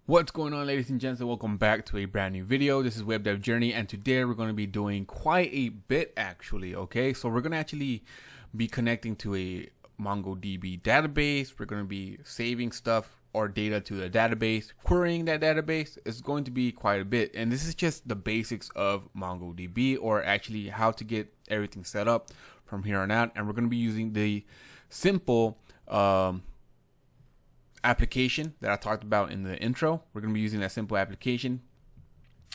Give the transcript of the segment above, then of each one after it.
What's going on, ladies and gents, and welcome back to a brand new video. This is Web Dev Journey, and today we're going to be doing quite a bit actually. Okay, so we're going to actually be connecting to a MongoDB database. We're going to be saving stuff or data to the database, querying that database. It's going to be quite a bit, and this is just the basics of MongoDB, or actually how to get everything set up from here on out. And we're going to be using the simple application that I talked about in the intro. We're going to be using that simple application,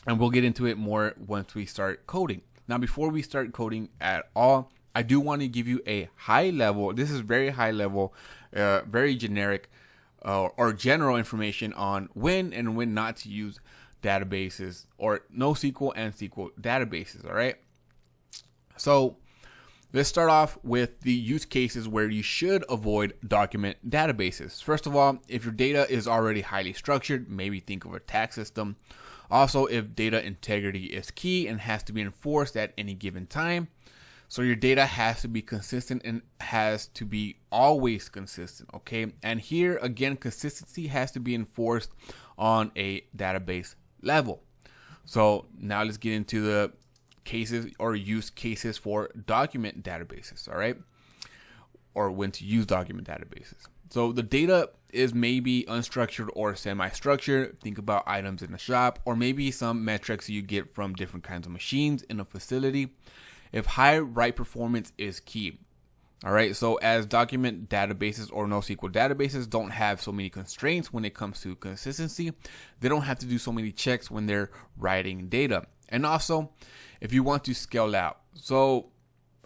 and we'll get into it more once we start coding. Now, before we start coding at all, I do want to give you a high level, this is very high level, very generic or general information on when and when not to use databases, or NoSQL and SQL databases. All right. So let's start off with the use cases where you should avoid document databases. First of all, if your data is already highly structured, maybe think of a tax system. Also, if data integrity is key and has to be enforced at any given time. So your data has to be consistent and has to be always consistent, okay? And here, again, consistency has to be enforced on a database level. So now let's get into the cases or use cases for document databases, all right? Or when to use document databases. So the data is maybe unstructured or semi-structured. Think about items in a shop, or maybe some metrics you get from different kinds of machines in a facility. If high write performance is key. All right, so as document databases or NoSQL databases don't have so many constraints when it comes to consistency, they don't have to do so many checks when they're writing data. And also, if you want to scale out, so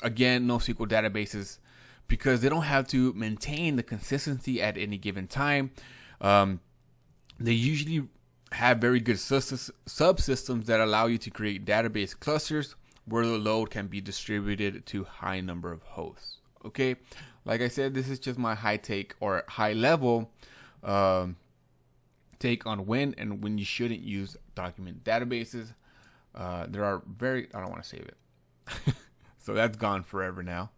again, NoSQL databases, because they don't have to maintain the consistency at any given time, they usually have very good subsystems that allow you to create database clusters where the load can be distributed to high number of hosts. Okay, like I said, this is just my high take or high level take on when and when you shouldn't use document databases. There are I don't want to save it. So that's gone forever now.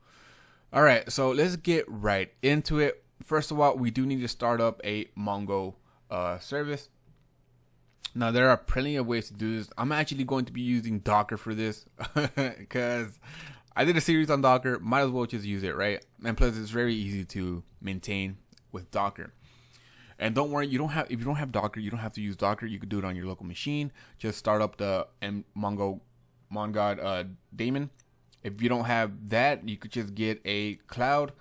All right, so let's get right into it. First of all, we do need to start up a Mongo service. Now, there are plenty of ways to do this. I'm actually going to be using Docker for this because I did a series on Docker. Might as well just use it, right? And plus, it's very easy to maintain with Docker. And don't worry, if you don't have Docker, you don't have to use Docker. You could do it on your local machine. Just start up the MongoDB daemon. If you don't have that, you could just get a cloud.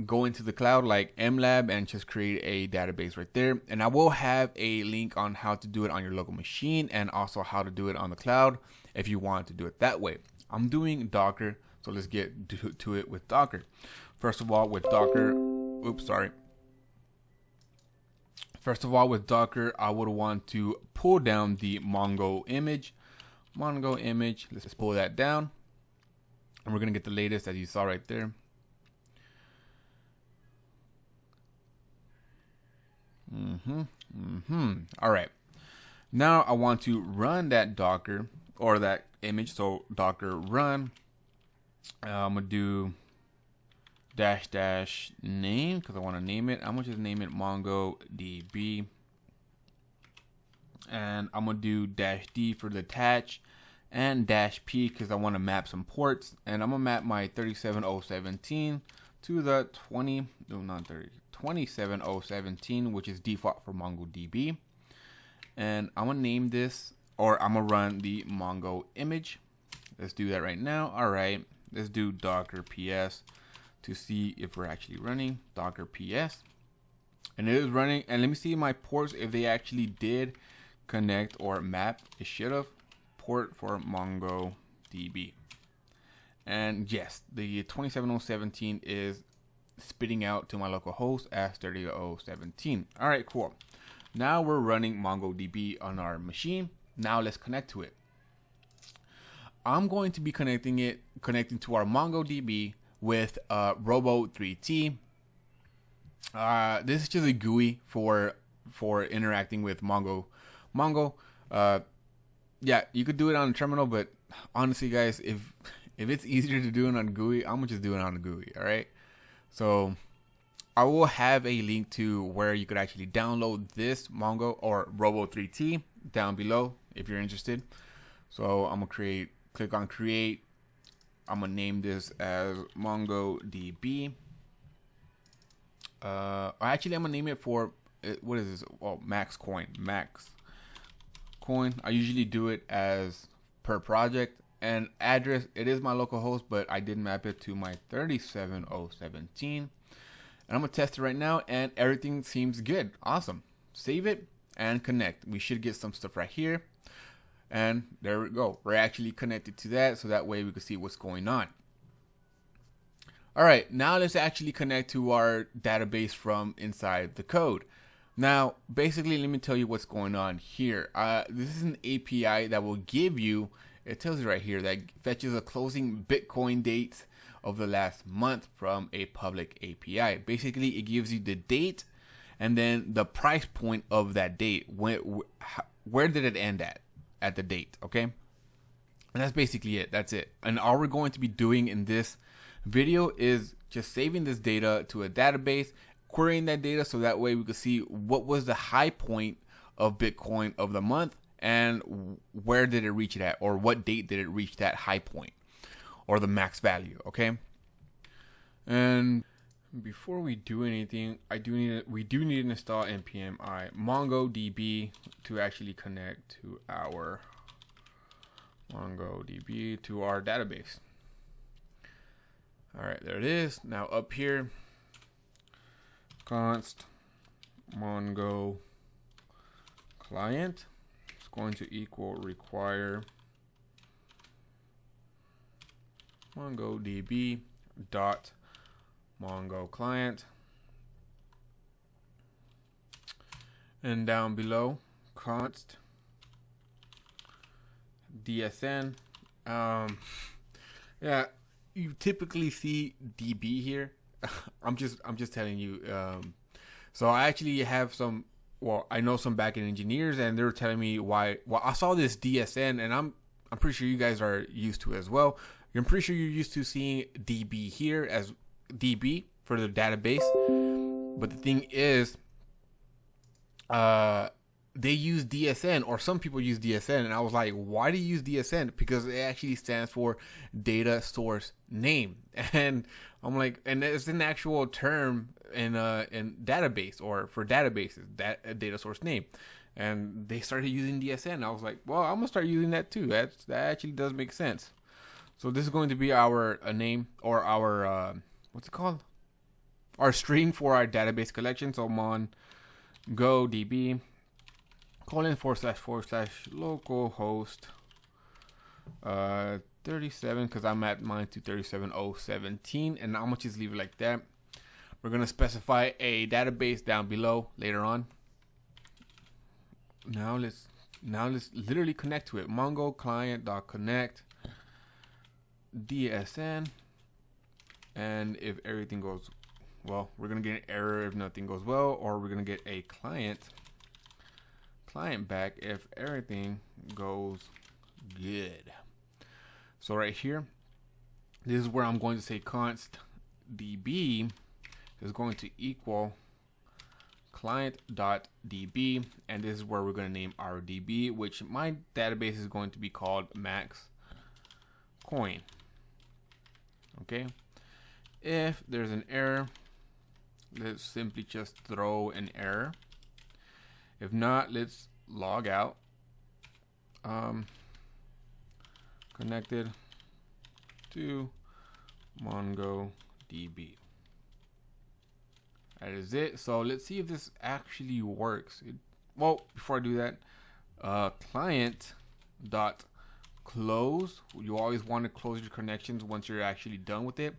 Go into the cloud like MLab and just create a database right there. And I will have a link on how to do it on your local machine and also how to do it on the cloud if you want to do it that way. I'm doing Docker, so let's get to it with Docker. First of all, with Docker, I would want to pull down the Mongo image. Let's pull that down. And we're going to get the latest, as you saw right there. All right. Now I want to run that Docker or that image. So Docker run. I'm going to do --name because I want to name it. I'm going to just name it MongoDB. And I'm going to do -d for the attach and -p because I want to map some ports. And I'm going to map my 37017 to the 27017, which is default for MongoDB. And I'm going to name this, or I'm going to run the Mongo image. Let's do that right now. All right, let's do Docker PS to see if we're actually running Docker PS. And it is running. And let me see my ports if they actually did connect or map. It should have. Port for MongoDB. And yes, the 27017 is spitting out to my local host as 30017. All right, cool. Now we're running MongoDB on our machine. Now let's connect to it. I'm going to be connecting to our MongoDB with Robo 3T. This is just a GUI for interacting with Mongo. Yeah, you could do it on a terminal, but honestly, guys, if it's easier to do it on GUI, I'm gonna just do it on the GUI. All right. So I will have a link to where you could actually download this Mongo or Robo 3T down below if you're interested. So I'm gonna click on create. I'm gonna name this as MongoDB. Actually, I'm gonna name it for what is this? Oh, Maxcoin. Maxcoin. I usually do it as per project and address. It is my local host, but I did map it to my 37017. And I'm gonna test it right now, and everything seems good. Awesome. Save it and connect. We should get some stuff right here. And there we go. We're actually connected to that, so that way we can see what's going on. All right, now let's actually connect to our database from inside the code. Now, basically, let me tell you what's going on here. This is an API that will give you, it tells you right here, that fetches a closing Bitcoin date of the last month from a public API. Basically, it gives you the date and then the price point of that date. Where did it end at the date, okay? And that's basically it. That's it. And all we're going to be doing in this video is just saving this data to a database, querying that data so that way we can see what was the high point of Bitcoin of the month and where did it reach it at, or what date did it reach that high point or the max value, okay? And before we do anything, we do need to install npm MongoDB to actually connect to our MongoDB to our database. All right, there it is. Now up here, const mongo client is going to equal require MongoDB dot Mongo client, and down below const DSN. Yeah, you typically see DB here. I'm just telling you. So I actually have some. Well, I know some backend engineers, and they were telling me why. Well, I saw this DSN, and I'm pretty sure you guys are used to it as well. I'm pretty sure you're used to seeing DB here as DB for the database, but the thing is, they use DSN, or some people use DSN, and I was like, why do you use DSN? Because it actually stands for data source name, and I'm like, and it's an actual term in database or for databases, that data source name, and they started using DSN. I was like, well, I'm gonna start using that too. That actually does make sense. So this is going to be our name, or our what's it called? Our string for our database collection. So MongoDB :// localhost 37, because I'm at mine to 37017, and I'm gonna just leave it like that. We're gonna specify a database down below later on. Now let's literally connect to it. Mongo client.connect DSN, and if everything goes well, we're gonna get an error if nothing goes well, or we're gonna get a client back if everything goes good. So right here, this is where I'm going to say const db is going to equal client.db, and this is where we're going to name our DB, which my database is going to be called Maxcoin. Okay, if there's an error, let's simply just throw an error. If not, let's log out. Connected to MongoDB. That is it. So let's see if this actually works. Well, before I do that, client dot close. You always want to close your connections once you're actually done with it.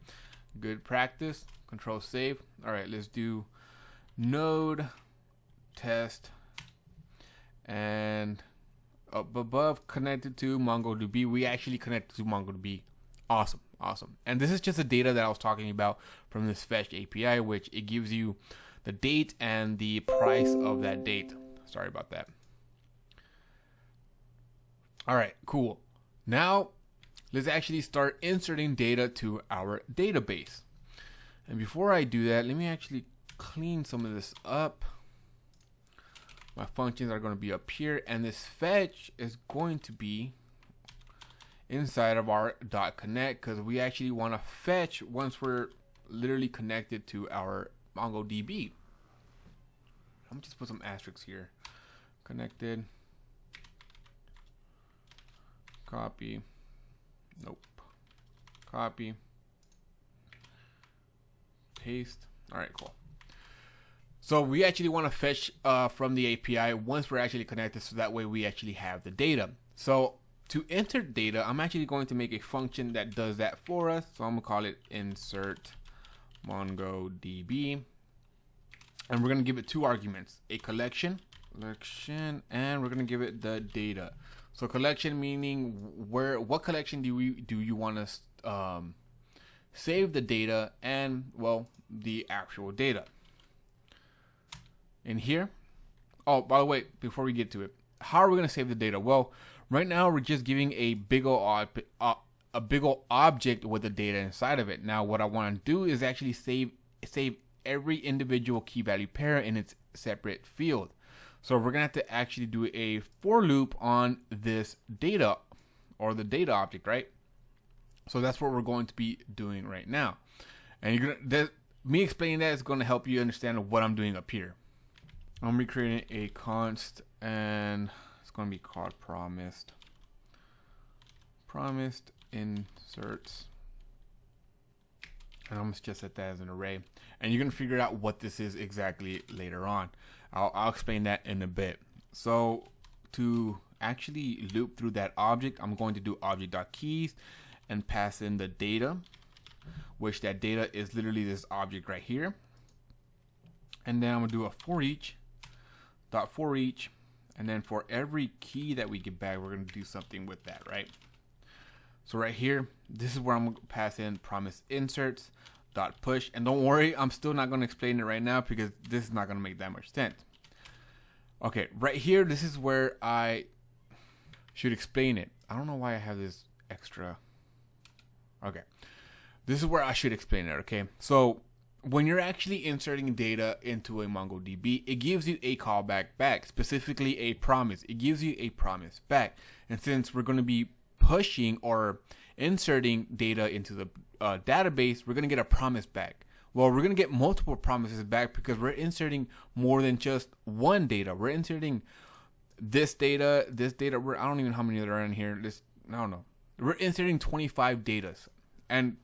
Good practice. Control save. All right, let's do node test, and up above connected to MongoDB. We actually connected to MongoDB. Awesome. And this is just the data that I was talking about from this fetch API, which it gives you the date and the price of that date. Sorry about that. All right, cool. Now let's actually start inserting data to our database. And before I do that, let me actually clean some of this up. My functions are going to be up here, and this fetch is going to be inside of our .connect, because we actually want to fetch once we're literally connected to our MongoDB. I'm just put some asterisks here. Connected. Copy. Nope. Copy. Paste. All right, cool. So we actually want to fetch from the API once we're actually connected, so that way we actually have the data. So to enter data, I'm actually going to make a function that does that for us. So I'm going to call it insert MongoDB. And we're going to give it two arguments, a collection, and we're going to give it the data. So collection meaning what collection do you want to save the data, and well, the actual data. In here, oh, by the way, before we get to it, how are we going to save the data? Well, right now we're just giving a big ol' object with the data inside of it. Now what I want to do is actually save every individual key value pair in its separate field. So we're gonna have to actually do a for loop on this data, or the data object, right? So that's what we're going to be doing right now. And me explaining that is going to help you understand what I'm doing up here. I'm recreating a const, and it's going to be called promised inserts, and I'm going to just set that as an array, and you're going to figure out what this is exactly later on. I'll explain that in a bit. So to actually loop through that object, I'm going to do object.keys and pass in the data, which that data is literally this object right here. And then I'm going to do a for each, and then for every key that we get back, we're going to do something with that, right? So right here, this is where I'm going to pass in promise inserts dot push, and don't worry, I'm still not going to explain it right now because this is not going to make that much sense. Okay, right here, this is where I should explain it. I don't know why I have this extra. Okay, this is where I should explain it. Okay, so when you're actually inserting data into a MongoDB, it gives you a callback back, specifically a promise. It gives you a promise back, and since we're going to be pushing or inserting data into the database, we're going to get a promise back. Well, we're going to get multiple promises back because we're inserting more than just one data. We're inserting this data. I don't even know how many there are in here. I don't know. We're inserting 25 data. And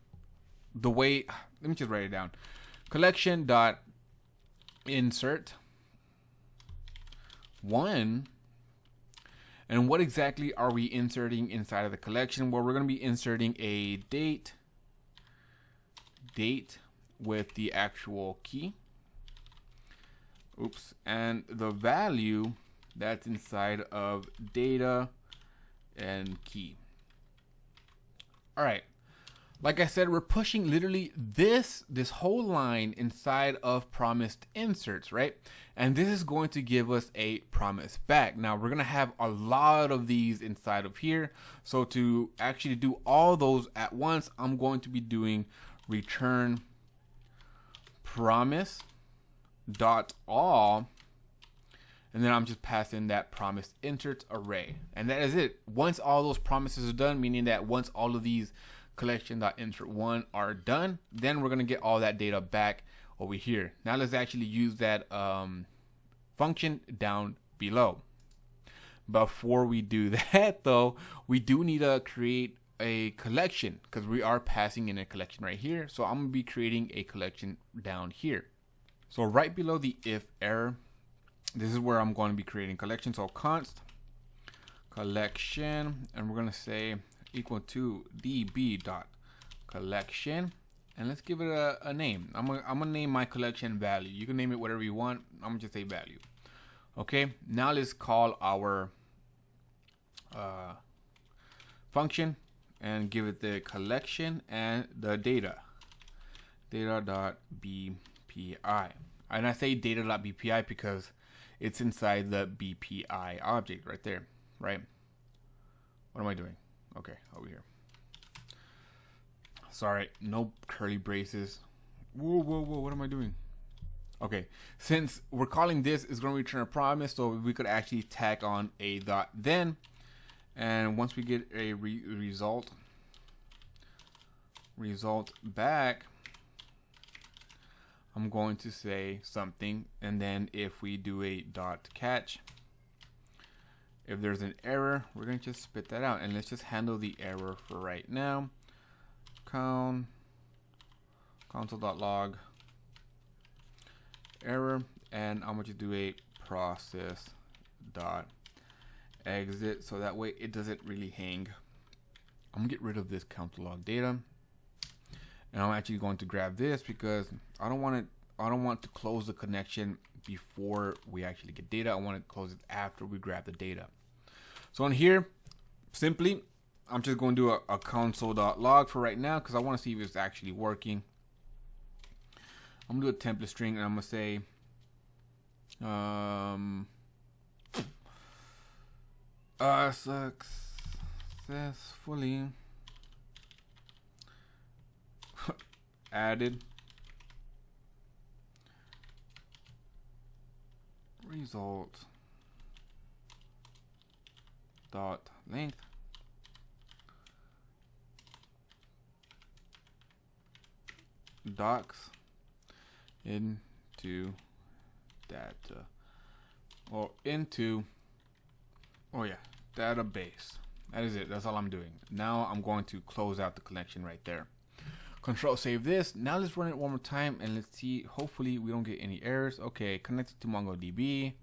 the way, let me just write it down. Collection dot insert one. And what exactly are we inserting inside of the collection? Well, we're going to be inserting a date with the actual key. Oops. And the value that's inside of data and key. All right. Like I said, we're pushing literally this whole line inside of promised inserts, right? And this is going to give us a promise back. Now we're going to have a lot of these inside of here. So to actually do all those at once, I'm going to be doing return promise dot all, and then I'm just passing that promised inserts array, and that is it. Once all those promises are done, meaning that once all of these collection.insert1 are done, then we're going to get all that data back over here. Now let's actually use that function down below. Before we do that though, we do need to create a collection because we are passing in a collection right here. So I'm going to be creating a collection down here. So right below the if error, this is where I'm going to be creating collection. So const collection, and we're going to say equal to db.collection, and let's give it a name. I'm gonna name my collection value. You can name it whatever you want. I'm gonna just say value. Okay, now let's call our function and give it the collection and the data.bpi. And I say data.bpi because it's inside the BPI object right there, right? What am I doing? Okay, over here. Sorry, no curly braces. Whoa, what am I doing? Okay, since we're calling this is going to return a promise, so we could actually tag on a dot then, and once we get a result back, I'm going to say something, and then if we do a dot catch, if there's an error, we're going to just spit that out, and let's just handle the error for right now. Console.log error, and I'm going to do a process dot exit, so that way it doesn't really hang. I'm gonna get rid of this console log data, and I'm actually going to grab this because I don't want to close the connection before we actually get data. I want to close it after we grab the data. So on here, simply, I'm just going to do a console.log for right now because I want to see if it's actually working. I'm gonna do a template string, and I'm gonna say successfully added result dot length docs into data or into database. That is it. That's all I'm doing. Now I'm going to close out the connection right there. Control save this. Now let's run it one more time and let's see. Hopefully we don't get any errors. Okay, connected to MongoDB.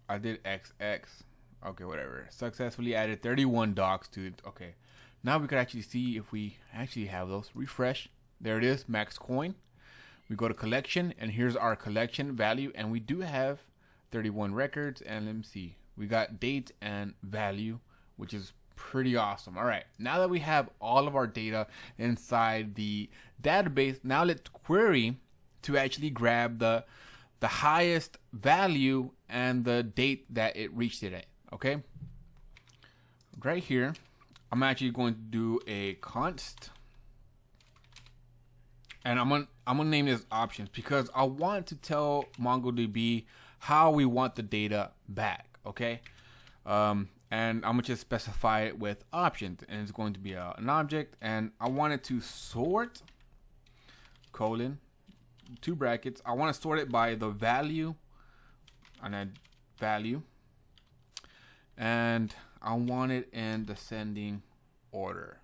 I did XX. Okay, whatever. Successfully added 31 docs to it. Okay, now we can actually see if we actually have those. Refresh. There it is, Maxcoin. We go to collection, and here's our collection value, and we do have 31 records. And let me see, we got date and value, which is pretty awesome. All right, now that we have all of our data inside the database, now let's query to actually grab the highest value and the date that it reached it at. Okay, right here, I'm actually going to do a const, and I'm gonna name this options because I want to tell MongoDB how we want the data back. Okay, and I'm gonna just specify it with options, and it's going to be an object, and I want it to sort colon 2 brackets. I want to sort it by the value, and then value, and I want it in descending order.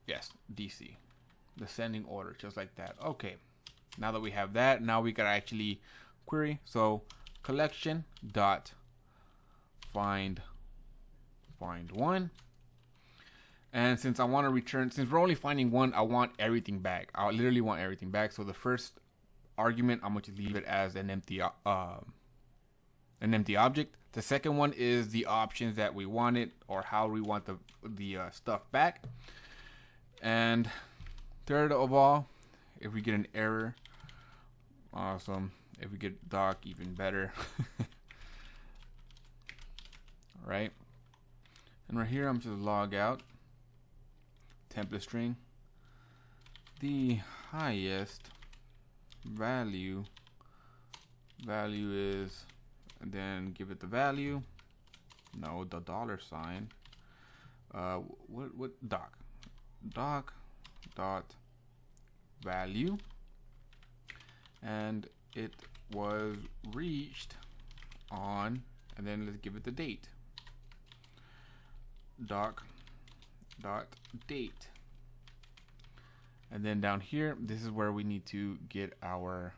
Yes, DC. Descending order, just like that. Okay, now that we have that, now we can actually query. So collection dot find one, and since I want to return, since we're only finding one, I want everything back. I literally want everything back. So the first argument, I'm going to leave it as an empty object. The second one is the options that we wanted, or how we want the stuff back. And third of all, if we get an error, awesome. If we get doc, even better. All right. And right here, I'm just log out. Template string. The highest value is, and then give it the value. No, the $sign. What doc dot value, and it was reached on, and then let's give it the date. Doc dot date, and then down here, this is where we need to get our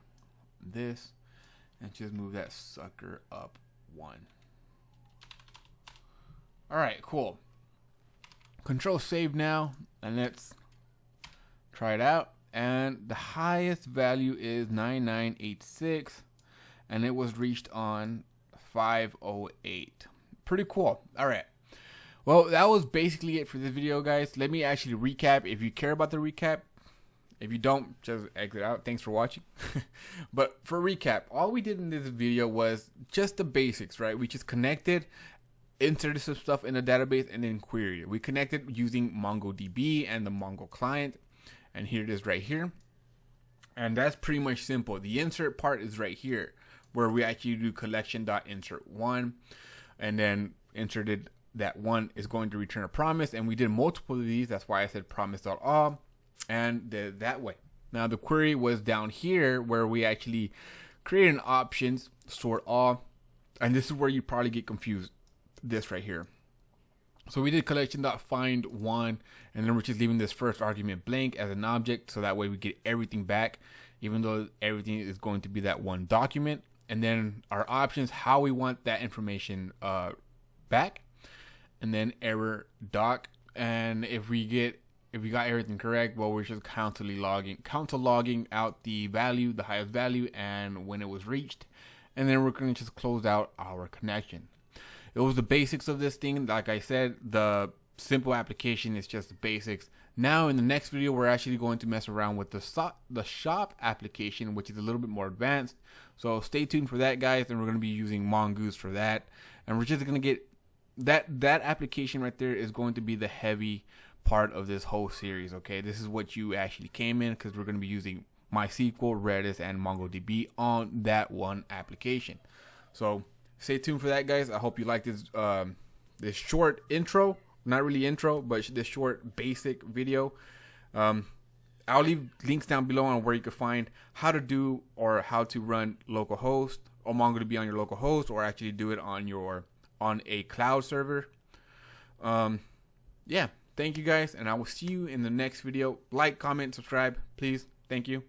this, and just move that sucker up 1. All right, cool. Control save now, and let's try it out. And the highest value is 9986, and it was reached on 508. Pretty cool. All right. Well, that was basically it for this video, guys. Let me actually recap. If you care about the recap, if you don't, just exit out. Thanks for watching. But for recap, all we did in this video was just the basics, right? We just connected, inserted some stuff in the database, and then queried it. We connected using MongoDB and the Mongo client, and here it is right here. And that's pretty much simple. The insert part is right here, where we actually do collection.insert1, and then inserted that one is going to return a promise, and we did multiple of these. That's why I said promise.all, and did that way. Now the query was down here where we actually created an options sort all, and this is where you probably get confused. This right here. So we did collection.find1, and then we're just leaving this first argument blank as an object, so that way we get everything back, even though everything is going to be that one document. And then our options, how we want that information back, and then error doc. And if we got everything correct, well, we're just constantly logging out the value, the highest value, and when it was reached, and then we're going to just close out our connection. It was the basics of this thing. Like I said, the simple application is just the basics. Now in the next video, we're actually going to mess around with the shop application, which is a little bit more advanced. So stay tuned for that, guys. And we're going to be using Mongoose for that. And we're just going to get that application right there is going to be the heavy part of this whole series. Okay, this is what you actually came in, because we're going to be using MySQL, Redis, and MongoDB on that one application. So stay tuned for that, guys. I hope you like this this short intro. Not really intro, but this short basic video. I'll leave links down below on where you can find how to do or how to run localhost or MongoDB on your local host, or actually do it on a cloud server. Yeah, thank you guys, and I will see you in the next video. Like, comment, subscribe, please. Thank you.